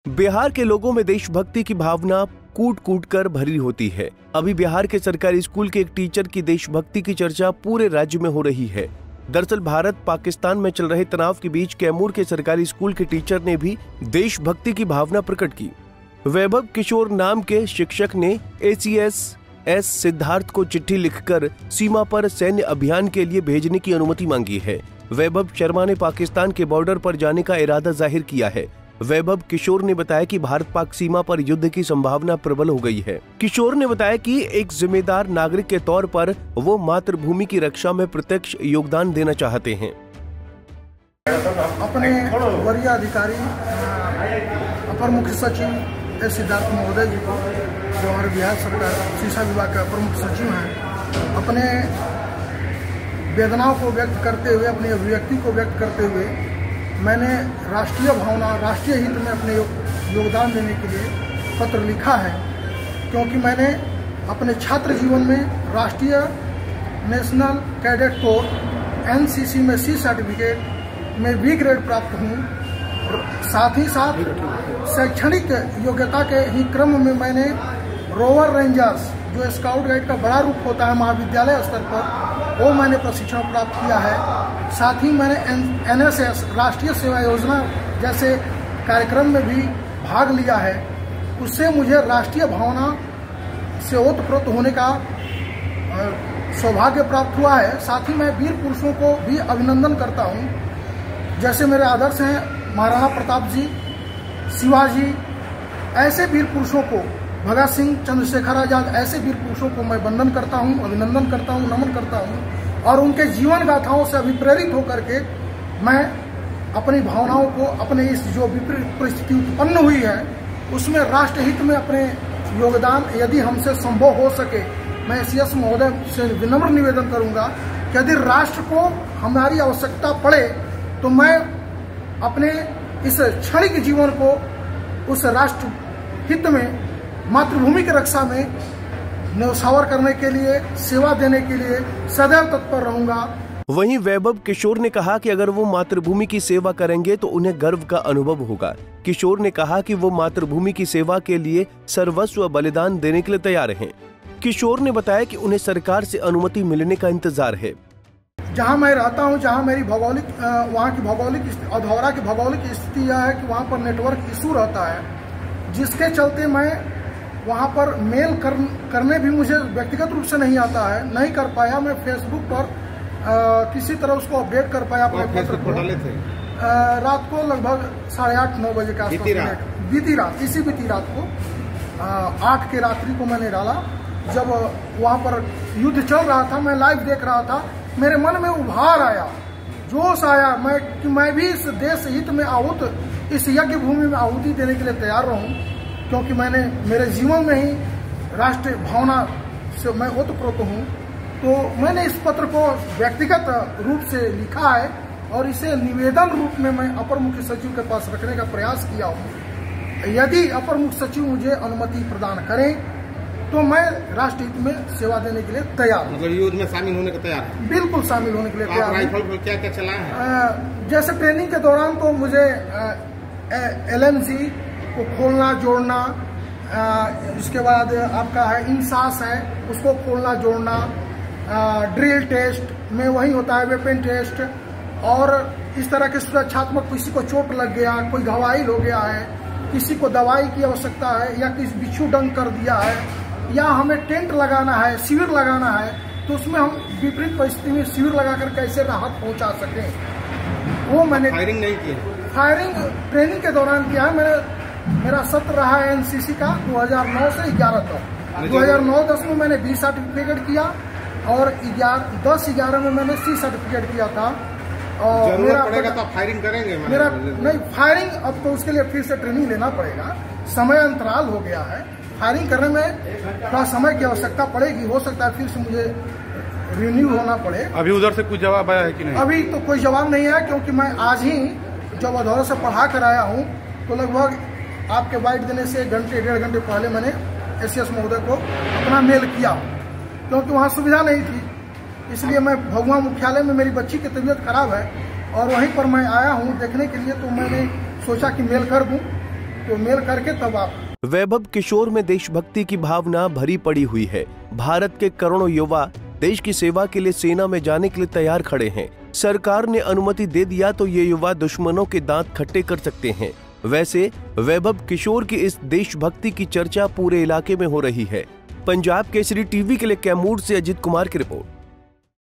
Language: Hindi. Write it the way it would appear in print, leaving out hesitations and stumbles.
बिहार के लोगों में देशभक्ति की भावना कूट कूट कर भरी होती है। अभी बिहार के सरकारी स्कूल के एक टीचर की देशभक्ति की चर्चा पूरे राज्य में हो रही है। दरअसल भारत पाकिस्तान में चल रहे तनाव के बीच कैमूर के सरकारी स्कूल के टीचर ने भी देशभक्ति की भावना प्रकट की। वैभव किशोर नाम के शिक्षक ने ACS सिद्धार्थ को चिट्ठी लिखकर सीमा पर सैन्य अभियान के लिए भेजने की अनुमति मांगी है। वैभव शर्मा ने पाकिस्तान के बॉर्डर पर जाने का इरादा जाहिर किया है। वैभव किशोर ने बताया कि भारत पाक सीमा पर युद्ध की संभावना प्रबल हो गई है। किशोर ने बताया कि एक जिम्मेदार नागरिक के तौर पर वो मातृभूमि की रक्षा में प्रत्यक्ष योगदान देना चाहते हैं। अपने वरीय अधिकारी अपर मुख्य सचिव सिद्धार्थ महोदय जी को, जो हमारे बिहार सरकार शिक्षा विभाग के अपर मुख्य सचिव हैं, अपने वेदनाओं को व्यक्त करते हुए, अपनी अभिव्यक्ति को व्यक्त करते हुए मैंने राष्ट्रीय भावना, राष्ट्रीय हित में अपने योगदान देने के लिए पत्र लिखा है। क्योंकि मैंने अपने छात्र जीवन में राष्ट्रीय नेशनल कैडेट कोर NCC में C सर्टिफिकेट में B ग्रेड प्राप्त हूँ। साथ ही साथ शैक्षणिक योग्यता के ही क्रम में मैंने रोवर रेंजर्स, जो स्काउट गाइड का बड़ा रूप होता है महाविद्यालय स्तर पर, वो मैंने प्रशिक्षण प्राप्त किया है। साथ ही मैंने NSS राष्ट्रीय सेवा योजना जैसे कार्यक्रम में भी भाग लिया है। उससे मुझे राष्ट्रीय भावना से ओतप्रोत होने का सौभाग्य प्राप्त हुआ है। साथ ही मैं वीर पुरुषों को भी अभिनंदन करता हूँ। जैसे मेरे आदर्श हैं महाराणा प्रताप जी, शिवाजी, ऐसे वीर पुरुषों को, भगत सिंह, चंद्रशेखर आजाद, ऐसे वीर पुरुषों को मैं वंदन करता हूं, अभिनंदन करता हूं, नमन करता हूं। और उनके जीवन गाथाओं से अभिप्रेरित होकर के मैं अपनी भावनाओं को, अपने इस जो विपरीत परिस्थिति उत्पन्न हुई है उसमें राष्ट्रहित में अपने योगदान, यदि हमसे संभव हो सके, मैं CS महोदय से विनम्र निवेदन करूंगा कि यदि राष्ट्र को हमारी आवश्यकता पड़े तो मैं अपने इस क्षणिक जीवन को उस राष्ट्र हित में, मातृभूमि की रक्षा में न्यौछावर करने के लिए, सेवा देने के लिए सदैव तत्पर रहूंगा। वहीं वैभव किशोर ने कहा कि अगर वो मातृभूमि की सेवा करेंगे तो उन्हें गर्व का अनुभव होगा। किशोर ने कहा कि वो मातृभूमि की सेवा के लिए सर्वस्व बलिदान देने के लिए तैयार हैं। किशोर ने बताया कि उन्हें सरकार से अनुमति मिलने का इंतजार है। जहाँ मैं रहता हूँ, जहाँ मेरी भौगोलिक, वहाँ की भौगोलिक, अधौरा की भौगोलिक स्थिति यह है कि वहाँ पर नेटवर्क इशू रहता है, जिसके चलते मैं वहाँ पर मेल करने भी मुझे व्यक्तिगत रूप से नहीं आता है, नहीं कर पाया। मैं फेसबुक पर किसी तरह उसको अपडेट कर पाया अपने पत्र को। रात को लगभग 8:30-9 बजे के आसपास, बीती रात को 8 के रात्रि को मैंने डाला। जब वहाँ पर युद्ध चल रहा था, मैं लाइव देख रहा था, मेरे मन में उभार आया, जोश आया कि मैं भी इस देश हित में आहुत, इस यज्ञ भूमि में आहुति देने के लिए तैयार रहूं। क्योंकि मैंने मेरे जीवन में ही राष्ट्रीय भावना से मैं ओतप्रोत हूँ। तो मैंने इस पत्र को व्यक्तिगत रूप से लिखा है और इसे निवेदन रूप में मैं अपर मुख्य सचिव के पास रखने का प्रयास किया हूँ। यदि अपर मुख्य सचिव मुझे अनुमति प्रदान करें तो मैं राष्ट्र हित में सेवा देने के लिए तैयार हूँ। मतलब युद्ध में शामिल होने का तैयार है? बिल्कुल शामिल होने के लिए तैयार हूँ। राइफल क्या क्या चलाए हैं? जैसे ट्रेनिंग के दौरान तो मुझे LMG को खोलना जोड़ना, इसके बाद आपका है इंसास है, उसको खोलना जोड़ना, ड्रिल टेस्ट में वही होता है, वेपन टेस्ट, और इस तरह के सुरक्षात्मक, किसी को चोट लग गया, कोई घायल हो गया है, किसी को दवाई की आवश्यकता है, या किसी बिच्छू डंक कर दिया है, या हमें टेंट लगाना है, शिविर लगाना है, तो उसमें हम विपरीत परिस्थिति में शिविर लगाकर कैसे राहत पहुंचा सकें, वो मैंने फायरिंग नहीं की। फायरिंग ट्रेनिंग के दौरान किया है। मेरा सत्र रहा है NCC का 2009 से 11 तक। 2009-10 में मैंने B सर्टिफिकेट किया और 10-11 में मैंने C सर्टिफिकेट किया था। और मेरा पड़ेगा तो फायरिंग करेंगे? मेरा नहीं, फायरिंग अब तो उसके लिए फिर से ट्रेनिंग लेना पड़ेगा, समय अंतराल हो गया है। फायरिंग करने में थोड़ा समय की आवश्यकता पड़ेगी, हो सकता है फिर से मुझे रिन्यू होना पड़े। अभी उधर से कुछ जवाब आया है कि नहीं? अभी तो कोई जवाब नहीं है, क्योंकि मैं आज ही जब अधौरा से पढ़ा कर आया हूँ तो लगभग आपके बाइट देने से 1 घंटे 1.5 घंटे पहले मैंने ACS महोदय को अपना मेल किया, क्योंकि वहाँ सुविधा नहीं थी। इसलिए मैं भगवा मुख्यालय में, मेरी बच्ची की तबीयत खराब है और वहीं पर मैं आया हूँ देखने के लिए, तो मैंने सोचा कि मेल कर दूं। तो मेल करके तब आप। वैभव किशोर में देशभक्ति की भावना भरी पड़ी हुई है। भारत के करोड़ों युवा देश की सेवा के लिए सेना में जाने के लिए तैयार खड़े हैं। सरकार ने अनुमति दे दिया तो ये युवा दुश्मनों के दांत खट्टे कर सकते हैं। वैसे वैभव किशोर की इस देशभक्ति की चर्चा पूरे इलाके में हो रही है। पंजाब केसरी टीवी के लिए कैमूर से अजित कुमार की रिपोर्ट।